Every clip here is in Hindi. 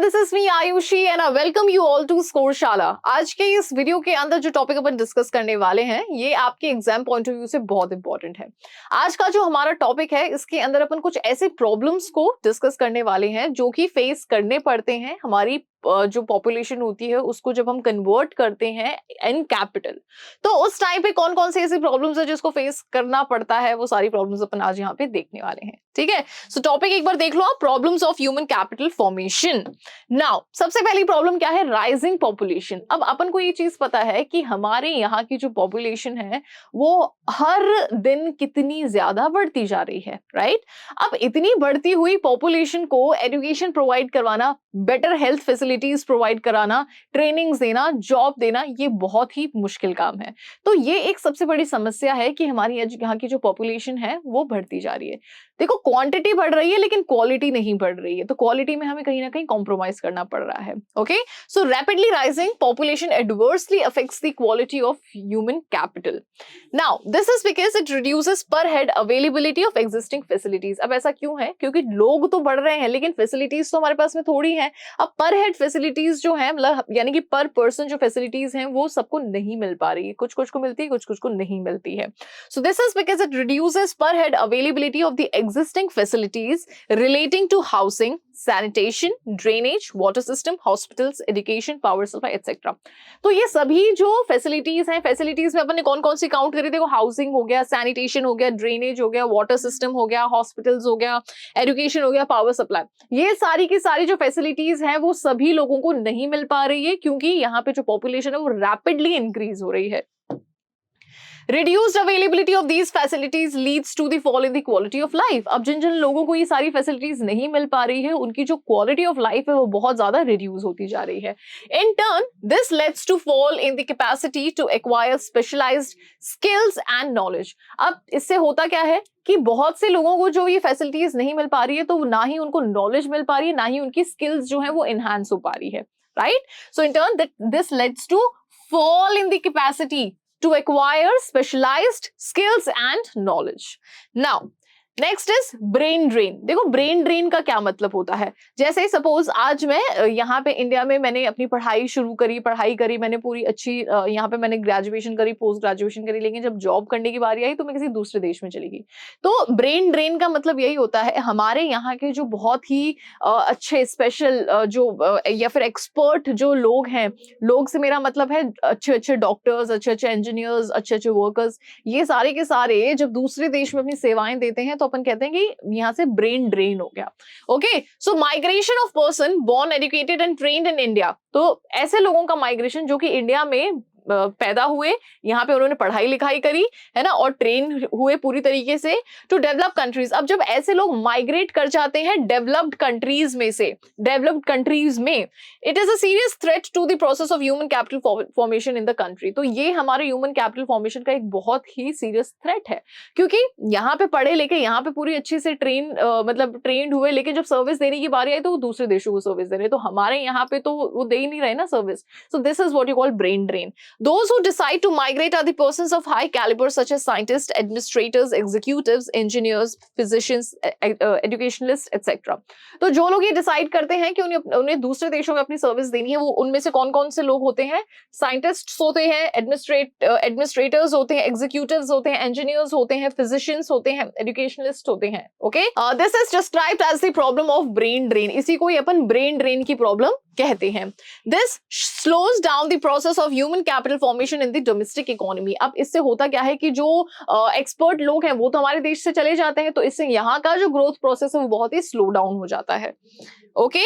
This is me Ayushi and I welcome you all to Scoreshala. आज के इस वीडियो के अंदर जो टॉपिक अपन डिस्कस करने वाले हैं ये आपके एग्जाम पॉइंट ऑफ व्यू से बहुत इंपॉर्टेंट है। आज का जो हमारा टॉपिक है इसके अंदर अपन कुछ ऐसे प्रॉब्लम्स को डिस्कस करने वाले हैं जो कि फेस करने पड़ते हैं हमारी जो पॉपुलेशन होती है उसको जब हम कन्वर्ट करते हैं इन कैपिटल, तो उस टाइम पे कौन कौन से ऐसी प्रॉब्लम्स है जिसको फेस करना पड़ता है, वो सारी प्रॉब्लम्स अपन आज यहाँ पे देखने वाले हैं। ठीक है, सो टॉपिक एक बार देख लो आप, problems of human capital formation. Now सबसे पहली प्रॉब्लम क्या है, राइजिंग पॉपुलेशन। अब अपन को ये चीज पता है कि हमारे यहाँ की जो पॉपुलेशन है वो हर दिन कितनी ज्यादा बढ़ती जा रही है, राइट। अब इतनी बढ़ती हुई पॉपुलेशन को एजुकेशन प्रोवाइड करवाना, बेटर हेल्थ फैसिलिटीज प्रोवाइड कराना, ट्रेनिंग्स देना, जॉब देना, ये बहुत ही मुश्किल काम है। तो ये एक सबसे बड़ी समस्या है कि हमारी यहाँ की जो पॉपुलेशन है वो बढ़ती जा रही है। देखो, क्वांटिटी बढ़ रही है लेकिन क्वालिटी नहीं बढ़ रही है, तो क्वालिटी में हमें कहीं ना कहीं कॉम्प्रोमाइज करना पड़ रहा है। Okay, so rapidly rising population adversely affects the quality of human capital. Now this is because it reduces per head availability of existing facilities. अब ऐसा क्यों है, क्योंकि लोग तो बढ़ रहे हैं लेकिन फैसिलिटीज तो हमारे पास में थोड़ी है। अब पर हेड फैसिलिटीज जो है, मतलब यानी कि पर पर्सन जो फैसिलिटीज हैं वो सबको नहीं मिल पा रही है, कुछ कुछ को मिलती है, कुछ कुछ को नहीं मिलती है। So this is because it reduces per head availability of the existing facilities relating to housing, sanitation, drainage, water system, hospitals, education, power supply, etc. तो ये सभी जो फैसिलिटीज हैं, फैसिलिटीज में अपन ने कौन कौन सी काउंट करी, देखो, हाउसिंग हो गया, सैनिटेशन हो गया, ड्रेनेज हो गया, वाटर सिस्टम हो गया, हॉस्पिटल्स हो गया, एजुकेशन हो गया, पावर सप्लाई, ये सारी की सारी जो फैसिलिटीज हैं वो सभी लोगों को नहीं मिल पा रही है क्योंकि यहाँ पे जो पॉपुलेशन है वो रैपिडली इंक्रीज हो रही है। Reduced availability of these facilities leads to the fall in the quality of life. अब जिन जिन लोगों को ये सारी फैसिलिटीज नहीं मिल पा रही है उनकी जो क्वालिटी ऑफ लाइफ है वो बहुत ज्यादा रिड्यूस होती जा रही है। In turn, this leads to fall in the capacity to acquire specialized skills and knowledge. अब इससे होता क्या है कि बहुत से लोगों को जो ये फैसिलिटीज नहीं मिल पा रही है तो ना ही उनको नॉलेज मिल पा रही है, ना ही उनकी स्किल्स जो है वो एनहांस हो पा रही है, right. So in turn this leads to fall in the capacity to acquire specialized skills and knowledge. Now, next is brain drain. देखो, ब्रेन ड्रेन का क्या मतलब होता है, जैसे सपोज आज मैं यहाँ पे इंडिया में मैंने अपनी पढ़ाई शुरू करी, पढ़ाई करी मैंने पूरी अच्छी, यहाँ पे मैंने ग्रेजुएशन करी, पोस्ट ग्रेजुएशन करी, लेकिन जब जॉब करने की बारी आई तो मैं किसी दूसरे देश में चली गई। तो ब्रेन ड्रेन का मतलब यही होता है, हमारे यहाँ के जो बहुत ही अच्छे स्पेशल जो या फिर एक्सपर्ट जो लोग हैं, लोग से मेरा मतलब है अच्छे अच्छे डॉक्टर्स, अच्छे अच्छे इंजीनियर्स, अच्छे अच्छे वर्कर्स, ये सारे के सारे जब दूसरे देश में अपनी सेवाएं देते हैं तो अपन कहते हैं कि यहाँ से ब्रेन ड्रेन हो गया। Okay, so migration of person born educated and trained in India. तो ऐसे लोगों का माइग्रेशन जो कि इंडिया में पैदा हुए, यहाँ पे उन्होंने पढ़ाई लिखाई करी, है ना, और ट्रेन हुए पूरी तरीके से टू डेवलप कंट्रीज। अब जब ऐसे लोग माइग्रेट कर जाते हैं डेवलप्ड कंट्रीज में से डेवलप्ड कंट्रीज में, it is a serious threat to the process of human capital formation in the country. तो ये हमारे ह्यूमन कैपिटल फॉर्मेशन का एक बहुत ही सीरियस थ्रेट है, क्योंकि यहाँ पे पढ़े लिखे, यहाँ पे पूरी अच्छी से मतलब ट्रेंड हुए, लेकिन जब सर्विस देने की बारी आई तो वो दूसरे देशों को सर्विस दे रहे, तो हमारे यहाँ पे तो वो दे ही नहीं रहे ना service. So this is what you call brain drain. Those who decide to migrate are the persons of high caliber such as scientists, administrators, executives, engineers, physicians, educationalists, etc. तो जो लोग ये डिसाइड करते हैं कि उन्हें दूसरे देशों में अपनी सर्विस देनी है, वो उनमें से कौन कौन से लोग होते हैं, साइंटिस्ट्स होते हैं, एडमिनिस्ट्रेटर्स होते हैं, एग्जीक्यूटिव्स होते हैं, इंजीनियर्स होते हैं, फिजिशियंस होते हैं, एजुकेशनलिस्ट होते हैं। Okay, this is described as the problem of brain drain. इसी को ही अपन ब्रेन ड्रेन की प्रॉब्लम कहते हैं। This slows down the process of human capital formation in the domestic economy. अब इससे होता क्या है कि जो एक्सपर्ट लोग हैं वो तो हमारे देश से चले जाते हैं, तो इससे यहाँ का जो ग्रोथ प्रोसेस है वो बहुत ही स्लो डाउन हो जाता है। Okay,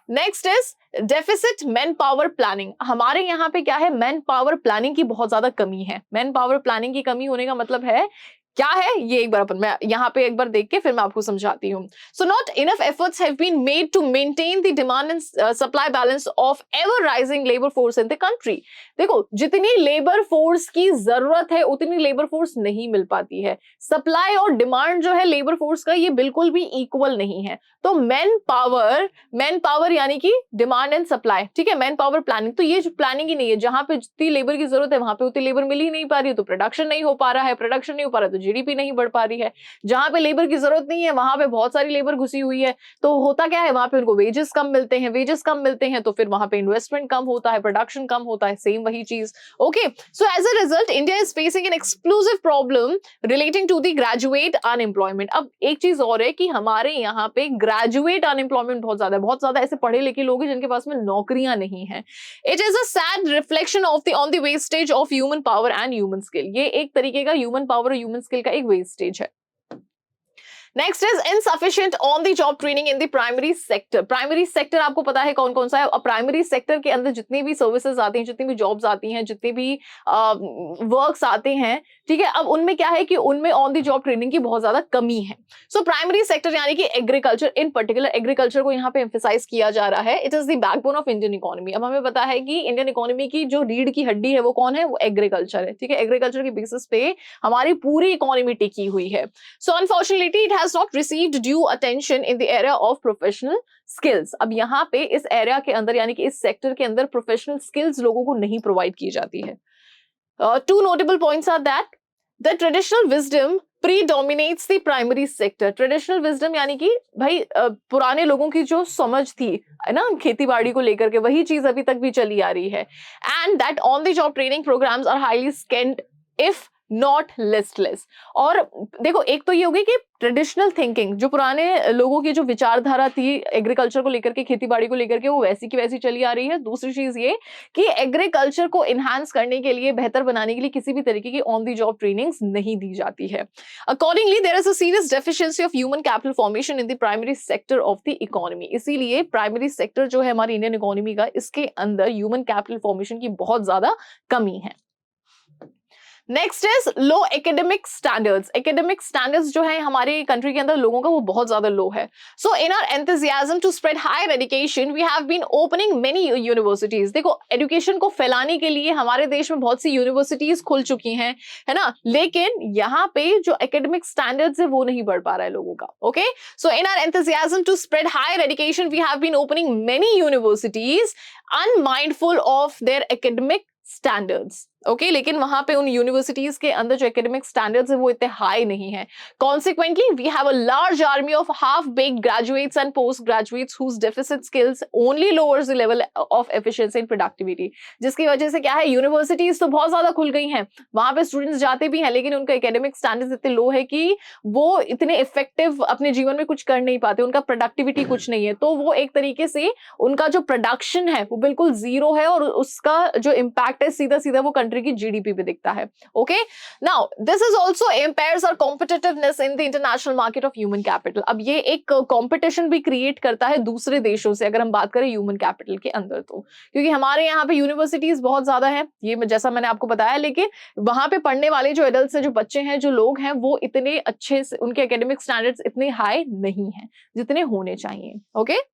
next is deficit man power planning. हमारे यहाँ पे क्या है, मैन पावर प्लानिंग की बहुत ज्यादा कमी है। मैन पावर प्लानिंग की कमी होने का मतलब है क्या है, ये एक बार मैं यहाँ पे एक बार देख के फिर मैं आपको समझाती हूँ। So not enough efforts have been made to maintain the demand and supply balance of ever rising labour force in the country. देखो, जितनी लेबर फोर्स की जरूरत है उतनी लेबर फोर्स नहीं मिल पाती है। सप्लाई और डिमांड जो है लेबर फोर्स का, ये बिल्कुल भी इक्वल नहीं है। तो मैन पावर यानी कि डिमांड एंड सप्लाई, ठीक है, मैन पावर प्लानिंग, तो ये जो प्लानिंग ही नहीं है, जहां पे जितनी लेबर की जरूरत है वहां पे उतनी लेबर मिल ही नहीं पा रही है, तो प्रोडक्शन नहीं हो पा रहा है, प्रोडक्शन नहीं हो पा रहा है तो जीडीपी नहीं बढ़ पा रही है। जहां पे लेबर की जरूरत नहीं है वहां पे बहुत सारी लेबर घुसी हुई है, तो होता क्या है, वहां पे उनको वेजेस कम मिलते हैं, वेजेस कम मिलते हैं तो फिर वहां पे इन्वेस्टमेंट कम होता है, प्रोडक्शन कम होता है, सेम वही चीज। Okay, so as a result India is facing an explosive problem relating to the graduate unemployment. अब एक चीज और है कि हमारे यहाँ पे ग्रेजुएट अनएम्प्लॉयमेंट बहुत ज्यादा ऐसे पढ़े लिखे लोग हैं जिनके पास में नौकरियां नहीं है। It is a sad reflection of the on the wastage of human power and human skill. ये एक तरीके का ह्यूमन पावर और ह्यूमन स्किल का एक वेस्टेज है। Next is insufficient on the job training in the primary sector. Primary sector आपको पता है कौन कौन सा है। प्राइमरी सेक्टर के अंदर जितनी भी सर्विसेज आती हैं, जितनी भी जॉब्स आती हैं, जितने भी वर्क्स आते हैं, ठीक है, अब उनमें क्या है कि उनमें ऑन द जॉब ट्रेनिंग की बहुत ज्यादा कमी है। सो प्राइमरी सेक्टर यानी कि एग्रीकल्चर, इन पर्टिकुलर एग्रीकल्चर को यहाँ पे एम्फेसाइज किया जा रहा है। It is the backbone of Indian economy. अब हमें पता है कि इंडियन इकोनॉमी की जो रीढ़ की हड्डी है वो कौन है, वो एग्रीकल्चर है, ठीक है। एग्रीकल्चर की बेसिस पे हमारी पूरी इकोनॉमी टिकी हुई है। So unfortunately it has not received due attention in the area of professional skills. अब यहाँ पे इस एरिया के अंदर यानी कि इस सेक्टर के अंदर प्रोफेशनल स्किल्स लोगों को नहीं प्रोवाइड की जाती है। Two notable points are that the traditional wisdom predominates the primary sector. Traditional wisdom यानी कि भाई पुराने लोगों की जो समझ थी है ना खेती बाड़ी को लेकर के, वही चीज अभी तक भी चली आ रही है। And that on the job training programmes are highly scant if not listless. और देखो, एक तो ये होगी कि ट्रेडिशनल थिंकिंग, जो पुराने लोगों की जो विचारधारा थी एग्रीकल्चर को लेकर के, खेती बाड़ी को लेकर के, वो वैसी की वैसी चली आ रही है। दूसरी चीज ये कि एग्रीकल्चर को इनहांस करने के लिए, बेहतर बनाने के लिए किसी भी तरीके की ऑन द जॉब ट्रेनिंग्स नहीं दी जाती है। Accordingly there is a serious deficiency of human capital formation in the primary sector of the economy. इसीलिए प्राइमरी सेक्टर जो है हमारी इंडियन इकोनॉमी का, इसके अंदर ह्यूमन कैपिटल फॉर्मेशन की बहुत ज्यादा कमी है। Next is low academic standards. Academic standards जो है हमारे कंट्री के अंदर लोगों का, वो बहुत ज्यादा लो है। So in our enthusiasm to spread higher education we have been opening many universities. देखो, एजुकेशन को फैलाने के लिए हमारे देश में बहुत सी यूनिवर्सिटीज खुल चुकी हैं, है ना, लेकिन यहाँ पे जो एकेडमिक स्टैंडर्ड्स है वो नहीं बढ़ पा रहा है लोगों का। Okay, so in our enthusiasm to spread higher education we have been opening many universities unmindful of their academic standards. Okay, लेकिन वहां पे उन यूनिवर्सिटीज के अंदर जो एकेडमिक स्टैंडर्ड्स है वो इतने हाई नहीं है। Consequently we have a large army of half baked graduates and post graduates whose deficit skills only lowers the level of efficiency and productivity. जिसकी वजह से क्या है, यूनिवर्सिटीज तो बहुत ज्यादा खुल गई हैं, वहां पे स्टूडेंट्स जाते भी हैं, लेकिन उनका एकेडमिक स्टैंडर्ड्स इतने लो है कि वो इतने इफेक्टिव अपने जीवन में कुछ कर नहीं पाते, उनका प्रोडक्टिविटी कुछ नहीं है। तो वो एक तरीके से उनका जो प्रोडक्शन है वो बिल्कुल जीरो है, और उसका जो इम्पैक्ट है सीधा सीधा वो कंट्री की जीडीपी पे दिखता है। Okay, now this is also impairs our competitiveness in the international market of human capital. अब ये एक कंपटीशन भी क्रिएट करता है दूसरे देशों से, अगर हम बात करें ह्यूमन कैपिटल के अंदर, तो क्योंकि हमारे यहाँ पे यूनिवर्सिटीज बहुत ज्यादा है, ये जैसा मैंने आपको बताया, लेकिन वहां पे पढ़ने वाले जो एडल्ट्स हैं, जो बच्चे हैं, जो लोग हैं, वो इतने अच्छे से, उनके एकेडमिक स्टैंडर्ड्स इतने हाई नहीं है जितने होने चाहिए। ओके,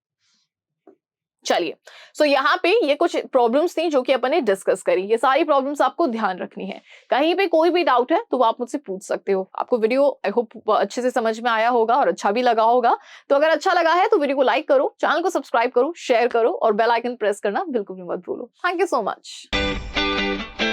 चलिए, सो यहाँ पे ये कुछ प्रॉब्लम्स थी जो कि अपन ने डिस्कस करी। ये सारी प्रॉब्लम्स आपको ध्यान रखनी है। कहीं पे कोई भी डाउट है तो आप मुझसे पूछ सकते हो। आपको वीडियो आई होप अच्छे से समझ में आया होगा और अच्छा भी लगा होगा। तो अगर अच्छा लगा है तो वीडियो को लाइक करो, चैनल को सब्सक्राइब करो, शेयर करो और बेल आइकन प्रेस करना बिल्कुल भी मत भूलो। Thank you so much.